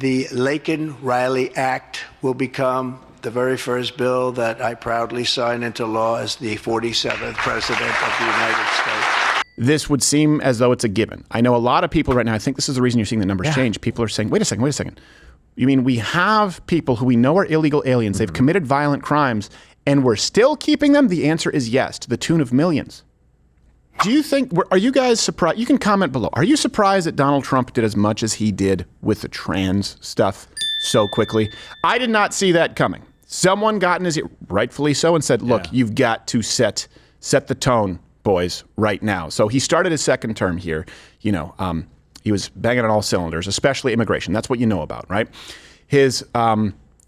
The Laken Riley Act will become the very first bill that I proudly sign into law as the 47th President of the United States. This would seem as though it's a given. I know a lot of people right now, I think this is the reason you're seeing the numbers change. People are saying, wait a second. You mean we have people who we know are illegal aliens, they've committed violent crimes, and we're still keeping them? The answer is yes, to the tune of millions. Do you think, are you guys surprised? You can comment below. Are you surprised that Donald Trump did as much as he did with the trans stuff so quickly? I did not see that coming. Someone got in his ear, rightfully so, and said, look, you've got to set the tone, boys, right now. So he started his second term here. You know, he was banging on all cylinders, especially immigration. That's what you know about, right? His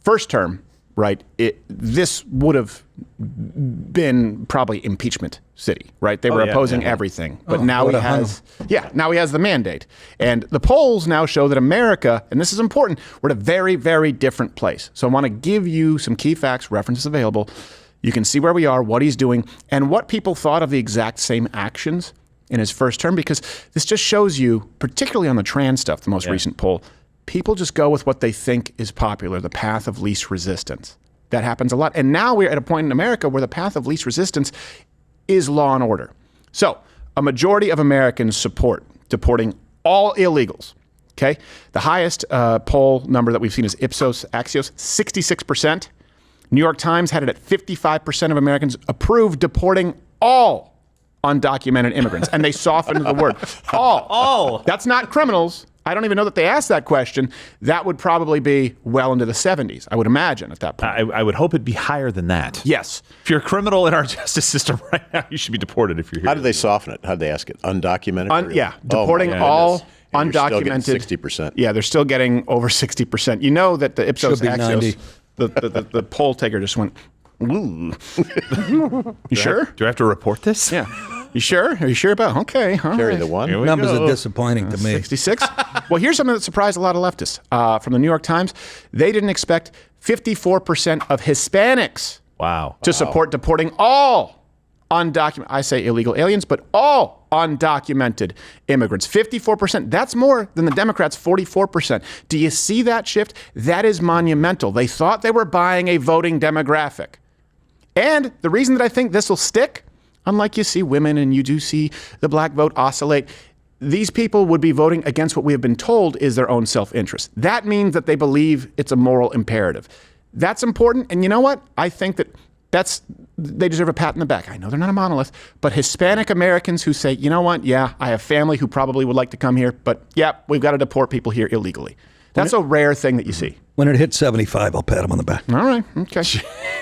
first term, right, this would have been probably impeachment city, right? They were opposing everything. But now he has, now he has the mandate. And the polls now show that America, and this is important, we're at a very, very different place. So I want to give you some key facts, references available. You can see where we are, what he's doing, and what people thought of the exact same actions in his first term, because this just shows you, particularly on the trans stuff, the most recent poll, people just go with what they think is popular, the path of least resistance. That happens a lot. And now we're at a point in America where the path of least resistance is law and order. So a majority of Americans support deporting all illegals. Okay. The highest poll number that we've seen is Ipsos Axios, 66%. New York Times had it at 55% of Americans approve deporting all undocumented immigrants. And they softened the word all. All. That's not criminals. I don't even know that they asked that question. That would probably be well into the 70s, I would imagine, at that point. I would hope it'd be higher than that. Yes. If you're a criminal in our justice system right now, you should be deported if you're here. How did they soften it? How did they ask it? Undocumented? Deporting all undocumented. 60%. Yeah, they're still getting over 60%. You know that the Ipsos Axios, the poll taker just went, ooh. You sure? Do I have to report this? Yeah. You sure? Are you sure about? Okay. Carry the one. Numbers are disappointing to me. 66. Well, here's something that surprised a lot of leftists. From the New York Times, they didn't expect 54% of Hispanics to support deporting all undocumented, I say illegal aliens, but all undocumented immigrants. 54%. That's more than the Democrats' 44%. Do you see that shift? That is monumental. They thought they were buying a voting demographic. And the reason that I think this will stick, unlike you see women and you do see the black vote oscillate, these people would be voting against what we have been told is their own self-interest. That means that they believe it's a moral imperative. That's important. And you know what? I think that they deserve a pat in the back. I know they're not a monolith, but Hispanic Americans who say, you know what? Yeah, I have family who probably would like to come here, but yeah, we've got to deport people here illegally. That's a rare thing that you see. When it hits 75, I'll pat him on the back. All right. Okay.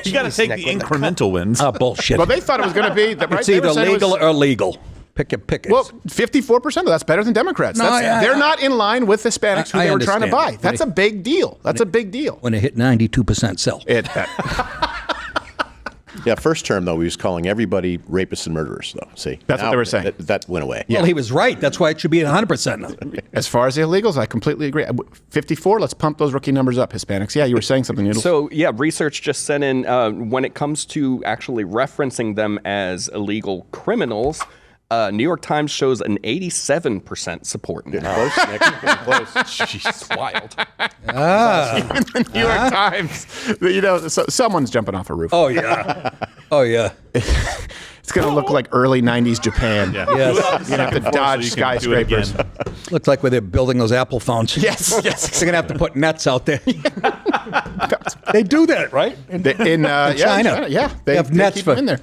You got to take the incremental wins. Oh, bullshit. Well, they thought it was going to be It's either legal or legal. Pick it. Well, 54% of that's better than Democrats. They're not in line with Hispanics who they were trying to buy. That's a big deal. That's a big deal. When it hit 92% sell. Yeah, first term, though, he was calling everybody rapists and murderers, though. See? That's what they were saying. That went away. Well, he was right. That's why it should be 100%. As far as the illegals, I completely agree. 54, let's pump those rookie numbers up. Hispanics. Yeah, you were saying something, Noodles. So, yeah, research just sent in, when it comes to actually referencing them as illegal criminals, New York Times shows an 87% support. Close, Nick. Close. Jeez, it's wild. Even the New York Times, you know, someone's jumping off a roof. Oh, yeah. Oh, yeah. It's going to look like early 90s Japan. Yeah. Yes. You're going to have to dodge skyscrapers. Looks like where they're building those Apple phones. Yes. They're going to have to put nets out there. They do that, right? In China. Yeah. They have nets keep them in there.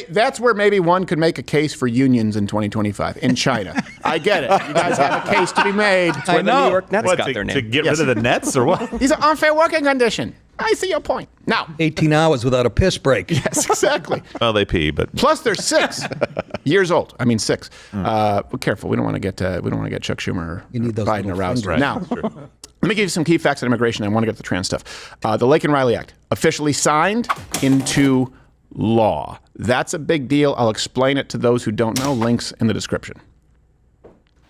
That's where maybe one could make a case for unions in 2025 in China. I get it. You guys have a case to be made. That's where the New York Nets got their name. To get rid of the nets or what? These are unfair working condition. I see your point. Now, 18 hours without a piss break. Yes, exactly. Well, they pee, but plus they're 6 years old. I mean 6. Be careful. We don't want to get Chuck Schumer or Biden aroused. Right. Now, let me give you some key facts on immigration. I want to get to the trans stuff. The Laken Riley Act officially signed into law. That's a big deal. I'll explain it to those who don't know. Links in the description.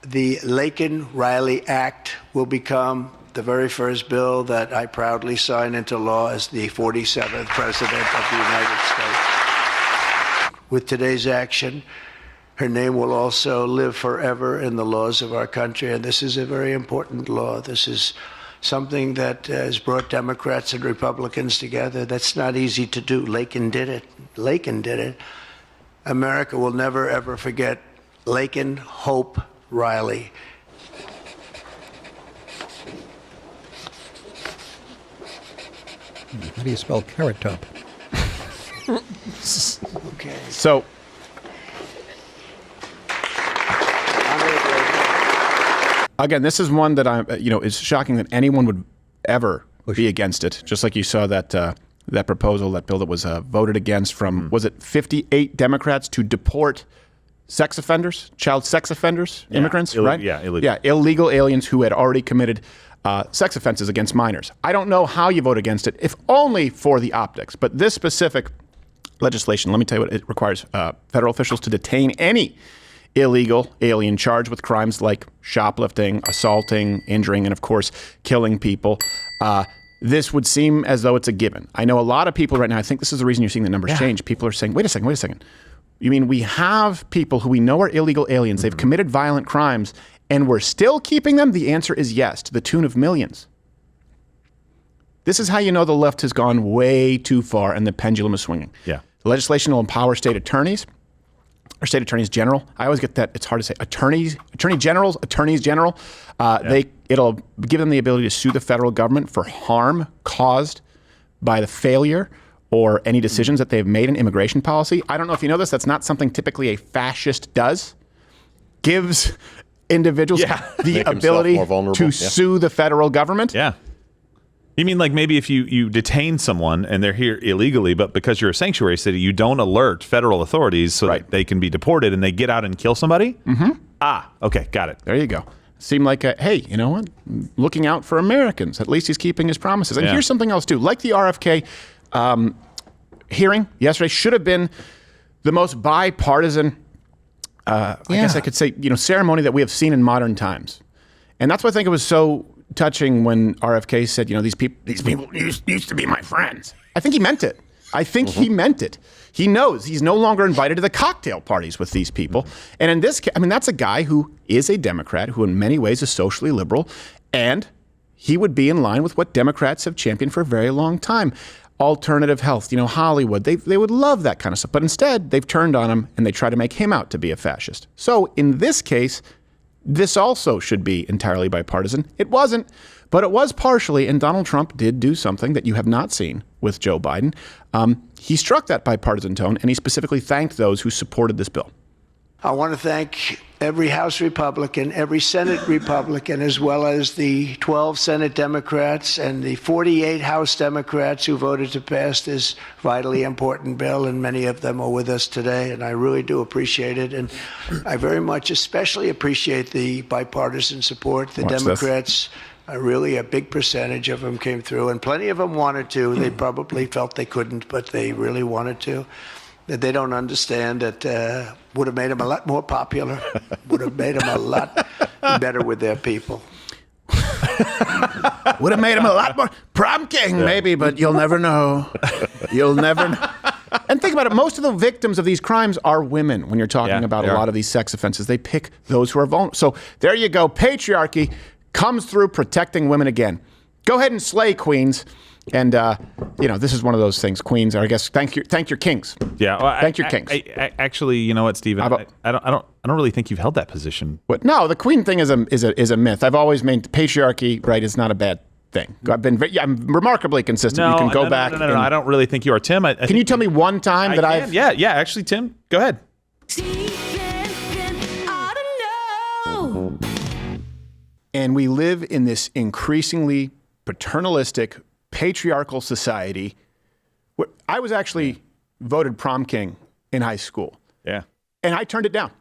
The Laken Riley Act will become the very first bill that I proudly sign into law as the 47th President of the United States. With today's action, her name will also live forever in the laws of our country, and this is a very important law. This is something that has brought Democrats and Republicans together. That's not easy to do. Laken did it. Laken did it. America will never, ever forget Laken Hope Riley. How do you spell carrot top? Okay. So again, this is one that is shocking that anyone would ever be against it. Just like you saw that that proposal, that bill that was voted against from, was it 58 Democrats to deport sex offenders, child sex offenders, immigrants, right? Yeah, illegal. Yeah, illegal aliens who had already committed sex offenses against minors. I don't know how you vote against it, if only for the optics. But this specific legislation, let me tell you what it requires: federal officials to detain any illegal alien charged with crimes like shoplifting, assaulting, injuring, and of course, killing people. This would seem as though it's a given. I know a lot of people right now, I think this is the reason you're seeing the numbers change. People are saying, wait a second. You mean we have people who we know are illegal aliens, they've committed violent crimes, and we're still keeping them? The answer is yes, to the tune of millions. This is how you know the left has gone way too far and the pendulum is swinging. Yeah. The legislation will empower state attorneys, or state attorneys general. I always get that, it's hard to say. Attorneys general. It'll give them the ability to sue the federal government for harm caused by the failure or any decisions that they've made in immigration policy. I don't know if you know this, that's not something typically a fascist does. Gives individuals the Make himself ability more vulnerable. to sue the federal government. Yeah. You mean like maybe if you detain someone and they're here illegally, but because you're a sanctuary city, you don't alert federal authorities so that they can be deported and they get out and kill somebody? Mm-hmm. Ah, okay, got it. There you go. Seemed like, hey, you know what? Looking out for Americans. At least he's keeping his promises. And here's something else, too. Like the RFK hearing yesterday should have been the most bipartisan, I guess I could say, ceremony that we have seen in modern times. And that's why I think it was so touching when RFK said, these people used to be my friends. I think he meant it. He meant it. He knows he's no longer invited to the cocktail parties with these people. And in this case, that's a guy who is a Democrat, who in many ways is socially liberal, and he would be in line with what Democrats have championed for a very long time. Alternative health, Hollywood, they would love that kind of stuff. But instead, they've turned on him and they try to make him out to be a fascist. So in this case, this also should be entirely bipartisan. It wasn't, but it was partially, and Donald Trump did do something that you have not seen with Joe Biden. He struck that bipartisan tone, and he specifically thanked those who supported this bill. I want to thank every House Republican, every Senate Republican, as well as the 12 Senate Democrats and the 48 House Democrats who voted to pass this vitally important bill, and many of them are with us today, and I really do appreciate it. And I very much especially appreciate the bipartisan support. The Democrats, really a big percentage of them came through, and plenty of them wanted to. They probably felt they couldn't, but they really wanted to. That they don't understand that would have made them a lot more popular, would have made them a lot better with their people. Would have made him a lot more prom king, maybe, but you'll never know. You'll never know. And think about it. Most of the victims of these crimes are women when you're talking about a lot of these sex offenses. They pick those who are vulnerable. So there you go. Patriarchy comes through protecting women again. Go ahead and slay, queens. And, this is one of those things. Queens are, I guess, thank your kings. Yeah. Well, thank your kings. I actually, you know what, Stephen? I don't really think you've held that position. What? No, the queen thing is a myth. I've always maintained patriarchy, right, is not a bad thing. I'm remarkably consistent. No, you can go back. No, I don't really think you are, Tim. Can you tell me one time that I've... Yeah, actually, Tim, go ahead. And we live in this increasingly paternalistic, patriarchal society. Where I was actually voted prom king in high school. Yeah. And I turned it down.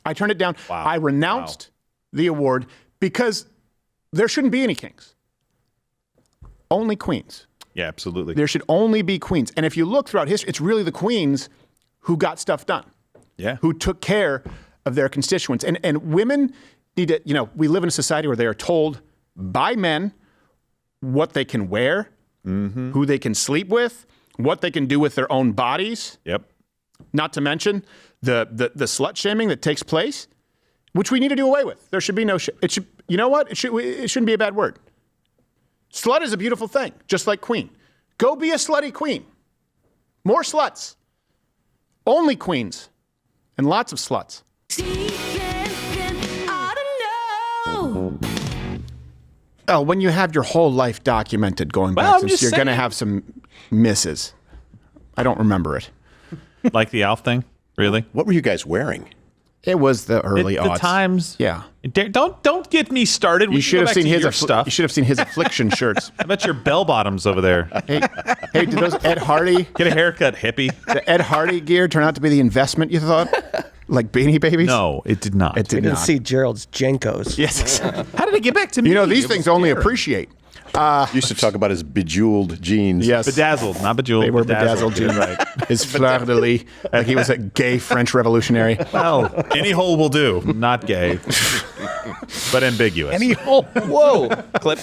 Wow. I renounced the award because there shouldn't be any kings. Only queens. Yeah, absolutely. There should only be queens. And if you look throughout history, it's really the queens who got stuff done. Yeah. Who took care of their constituents. And women need to, we live in a society where they are told by men what they can wear, who they can sleep with, what they can do with their own bodies. Yep. Not to mention the slut shaming that takes place, which we need to do away with. There should be no. It should. You know what? It shouldn't be a bad word. Slut is a beautiful thing, just like queen. Go be a slutty queen. More sluts. Only queens. And lots of sluts. Oh, when you have your whole life documented going back, since you're going to have some misses. I don't remember it. Like the Alf thing? Really? What were you guys wearing? It was the early The aughts. times. Yeah. Don't get me started. We You can should go have back seen to his your stuff. You should have seen his affliction shirts. I bet your bell bottoms over there. Hey, did those Ed Hardy, Get a haircut, hippie. the Ed Hardy gear turn out to be the investment you thought? Like Beanie Babies? No, it did not. It did We didn't not. see Gerald's Jenkos. Yes, exactly. How did it get back to me? You know, these It was things only scary. appreciate. Used to talk about his bejeweled jeans. Yes. Bedazzled, not bejeweled. They were bedazzled, You're jeans. right. His fleur de lis, like he was a gay French revolutionary. Well, any hole will do. Not gay, but ambiguous. Whoa. Clip.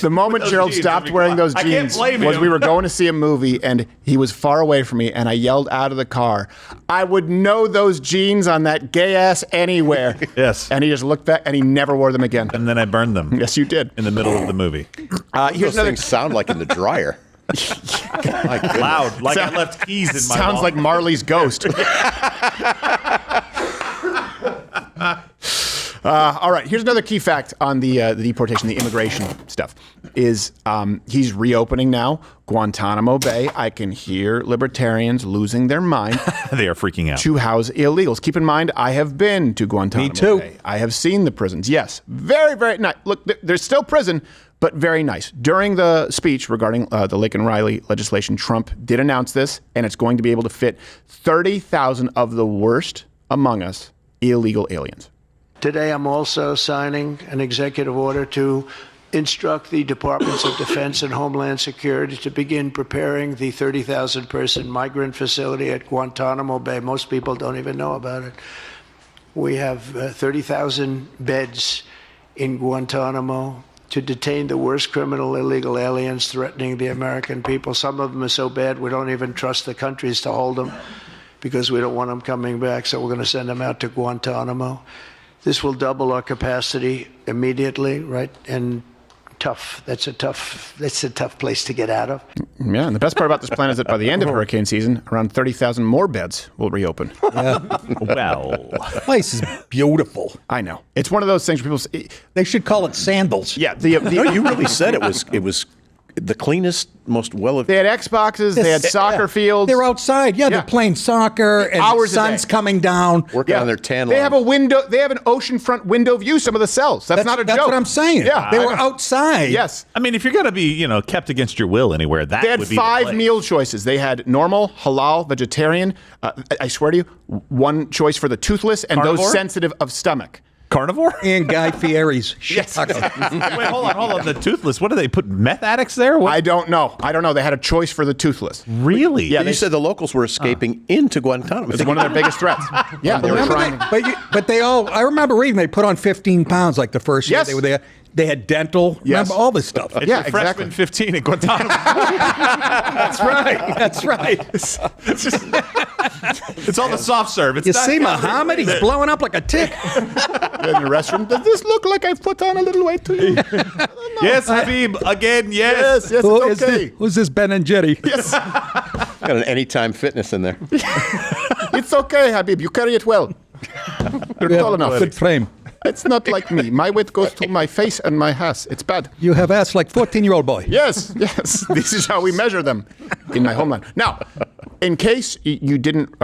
The moment Gerald jeans, stopped I mean, wearing those I can't jeans blame was him. we were going to see a movie and he was far away from me and I yelled out of the car, I would know those jeans on that gay ass anywhere. Yes. And he just looked back and he never wore them again. And then I burned them. Yes, you did. In the middle of the movie. Here's Here's those another. things sound like in the dryer. My goodness. Loud, like Sound- I left keys in my Sounds like Marley's ghost. All right, here's another key fact on the deportation, the immigration stuff, is he's reopening now Guantanamo Bay. I can hear libertarians losing their mind They are freaking out. to house illegals. Keep in mind, I have been to Guantanamo Me too. Bay. I have seen the prisons. Yes, very, very nice. Look, there's still prison, but very nice. During the speech regarding the Laken Riley legislation, Trump did announce this, and it's going to be able to fit 30,000 of the worst among us illegal aliens. Today, I'm also signing an executive order to instruct the Departments of Defense and Homeland Security to begin preparing the 30,000-person migrant facility at Guantanamo Bay. Most people don't even know about it. We have 30,000 beds in Guantanamo to detain the worst criminal illegal aliens threatening the American people. Some of them are so bad we don't even trust the countries to hold them because we don't want them coming back, so we're going to send them out to Guantanamo. This will double our capacity immediately, right? And tough. That's a tough place to get out of. Yeah, and the best part about this plan is that by the end of hurricane season, around 30,000 more beds will reopen. Well, Place is beautiful. I know. It's one of those things where people say, They should call it sandals. yeah, No, you really said it was the cleanest, most well. they had Xboxes, they had soccer fields. They're outside. Yeah, Yeah. they're playing soccer and Hours a sun's day. coming down. Working on their tan They line. have a window. They have an oceanfront window view. Some of the cells. That's not a That's joke. what I'm saying. Yeah, They I were know. outside. Yes, I mean, if you're going to be, kept against your will anywhere, that they had would be the 5 place. meal choices. They had normal, halal, vegetarian. I swear to you, one choice for the toothless and Carnivore? those sensitive of stomach. Carnivore? And Guy Fieri's. Yes. Wait, hold on. The toothless. What do they put meth addicts there? What? I don't know. They had a choice for the toothless. Really? Yeah, You said the locals were escaping into Guantanamo. It's one of their biggest threats. Yeah, they were Remember trying. but they all. I remember reading they put on 15 pounds like the first year Yes. they were there. They had dental. Yes. Remember all this stuff. It's Yeah, your freshman exactly. 15 at Guantanamo. That's right. That's right. It's all the soft serve. It's You not see calorie Muhammad? He's free. blowing up like a tick. In the restroom. Does this look like I've put on a little weight to you? Yes, Habib. Again, yes. Yes, Who it's is okay. this? Who's this Ben and Jerry? Got an anytime fitness in there. It's okay, Habib. You carry it well. You're tall enough. Good frame. It's not like me. My weight goes to my face and my ass. It's bad. You have ass like 14-year-old boy. Yes. This is how we measure them in my homeland. Now, in case you didn't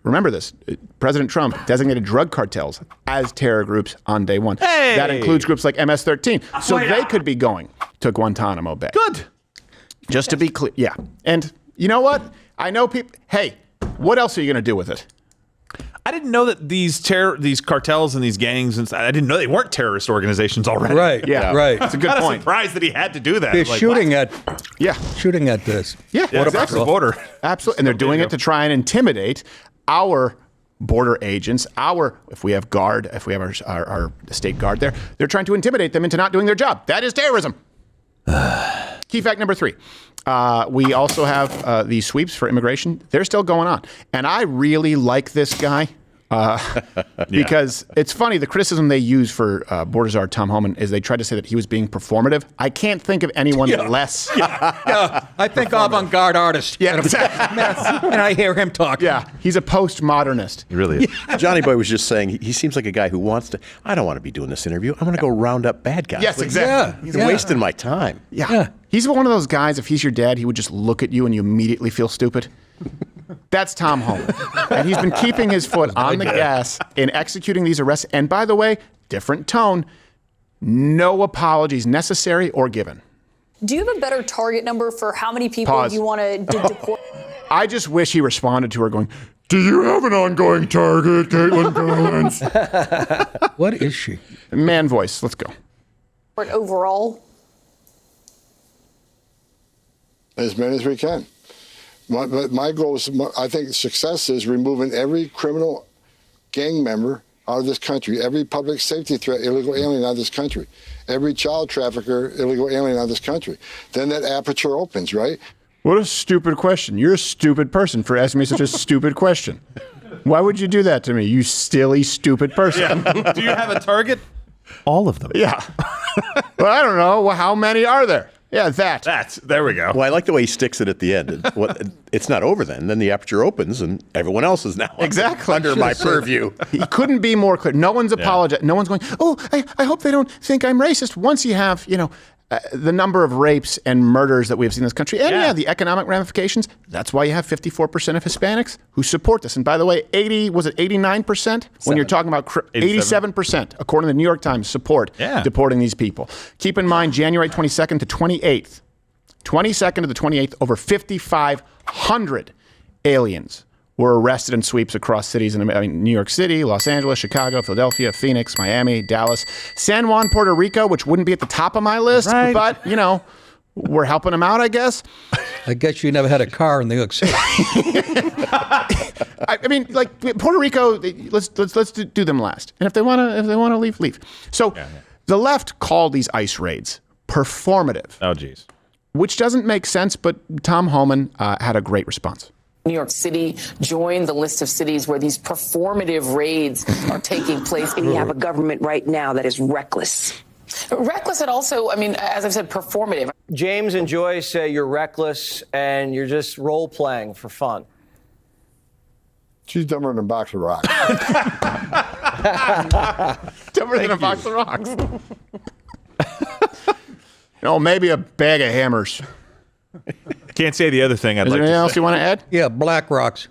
remember this, President Trump designated drug cartels as terror groups on day one. Hey! That includes groups like MS-13. So they could be going to Guantanamo Bay. Good. Just to be clear. Yeah. And you know what? I know people. Hey, what else are you going to do with it? I didn't know that these cartels and these gangs, I didn't know they weren't terrorist organizations already. Right. Yeah. Right. It's a good Kind of point. surprised that he had to do that. They're Like, shooting what? at this. Yeah. Yeah, across the border. Absolutely. And they're doing it to try and intimidate our border agents, if we have our state guard there, they're trying to intimidate them into not doing their job. That is terrorism. Key fact number 3. We also have these sweeps for immigration. They're still going on. And I really like this guy. Because it's funny, the criticism they use for border czar Tom Homan is they tried to say that he was being performative. I can't think of anyone less. I think avant-garde artist. Yeah, exactly. And I hear him talk. Yeah, he's a postmodernist. He really is. Johnny Boy was just saying he seems like a guy who wants to. I don't want to be doing this interview. I want to go round up bad guys. Yes, exactly. He's wasting my time. Yeah. He's one of those guys, if he's your dad, he would just look at you and you immediately feel stupid. That's Tom Homan. And he's been keeping his foot on the gas in executing these arrests. And by the way, different tone, no apologies necessary or given. Do you have a better target number for how many people you want to deport? I just wish he responded to her going, do you have an ongoing target, Caitlin Collins? What is she? Man voice, let's go. Overall? As many as we can. But my goal is, I think success is removing every criminal gang member out of this country, every public safety threat, illegal alien out of this country, every child trafficker, illegal alien out of this country. Then that aperture opens, right? What a stupid question. You're a stupid person for asking me such a stupid question. Why would you do that to me, you silly, stupid person? Yeah. Do you have a target? All of them. Yeah. Well, I don't know. Well, how many are there? Yeah, There we go. Well, I like the way he sticks it at the end. It's not over then. Then the aperture opens and everyone else is now under my purview. He couldn't be more clear. No one's apologizing. No one's going, oh, I hope they don't think I'm racist. Once you have, the number of rapes and murders that we have seen in this country, and the economic ramifications, that's why you have 54% of Hispanics who support this. And by the way, 89%? When you're talking about 87%, according to the New York Times, support deporting these people. Keep in mind, January 22nd to 28th, 22nd to the 28th, over 5,500 aliens were arrested in sweeps across cities in New York City, Los Angeles, Chicago, Philadelphia, Phoenix, Miami, Dallas, San Juan, Puerto Rico, which wouldn't be at the top of my list, but, we're helping them out, I guess. I guess you never had a car in New York City. I mean, like Puerto Rico, let's do them last. And if they want to leave, leave. So the left called these ICE raids performative. Oh, geez. Which doesn't make sense, but Tom Homan had a great response. New York City joined the list of cities where these performative raids are taking place. And you have a government right now that is reckless. Reckless and also, as I've said, performative. James and Joyce say you're reckless and you're just role-playing for fun. She's dumber than a box of rocks. Dumber than a box of rocks. Maybe a bag of hammers. Can't say the other thing I'd Is like there to anything else say. you want to add? Yeah, black rocks.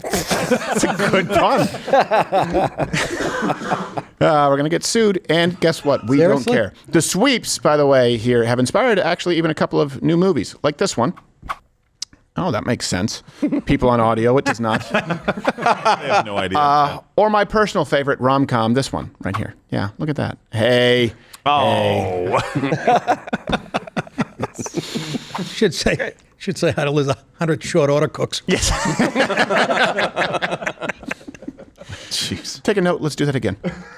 That's a good pun. We're going to get sued, and guess what? We don't care. The sweeps, by the way, here have inspired actually even a couple of new movies, like this one. Oh, that makes sense. People on audio, it does not. I have no idea. Or my personal favorite rom-com, this one right here. Yeah, look at that. Hey. Oh. Hey. Should say how to lose 100 short order cooks. Yes. Jeez. Take a note. Let's do that again.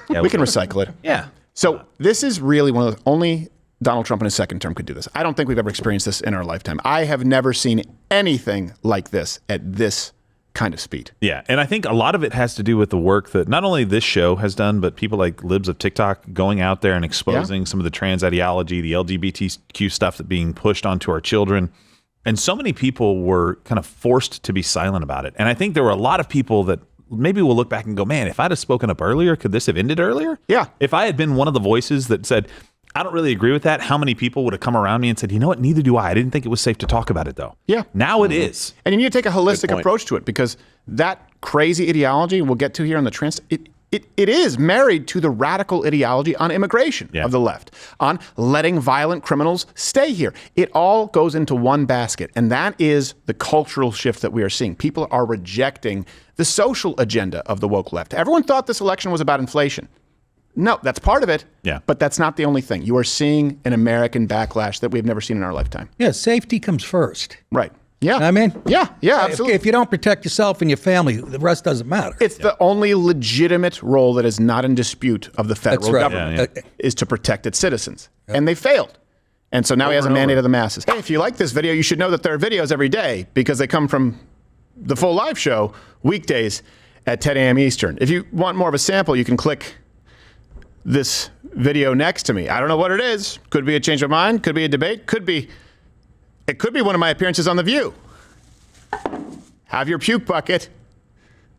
Yeah, we can recycle it. Yeah. So this is really one of the only Donald Trump in his second term could do this. I don't think we've ever experienced this in our lifetime. I have never seen anything like this at this kind of speed. Yeah, and I think a lot of it has to do with the work that not only this show has done, but people like Libs of TikTok going out there and exposing some of the trans ideology, the LGBTQ stuff that being pushed onto our children. And so many people were kind of forced to be silent about it. And I think there were a lot of people that maybe we'll look back and go, man, if I'd have spoken up earlier, could this have ended earlier? Yeah. If I had been one of the voices that said, I don't really agree with that, how many people would have come around me and said, you know what, neither do I. I didn't think it was safe to talk about it, though. Yeah. Now it is. And you need to take a holistic approach to it, because that crazy ideology we'll get to here on the trans, it is married to the radical ideology on immigration of the left, on letting violent criminals stay here. It all goes into one basket, and that is the cultural shift that we are seeing. People are rejecting the social agenda of the woke left. Everyone thought this election was about inflation. No, that's part of it. Yeah. But that's not the only thing. You are seeing an American backlash that we've never seen in our lifetime. Yeah, safety comes first. Right. Yeah. I mean? Yeah, absolutely. If you don't protect yourself and your family, the rest doesn't matter. It's the only legitimate role that is not in dispute of the federal government is to protect its citizens. And they failed. And so now he has a mandate of the masses. Hey, if you like this video, you should know that there are videos every day because they come from the full live show weekdays at 10 a.m. Eastern. If you want more of a sample, you can click this video next to me. I don't know what it is. Could be a change of mind. Could be a debate. It could be one of my appearances on The View. Have your puke bucket.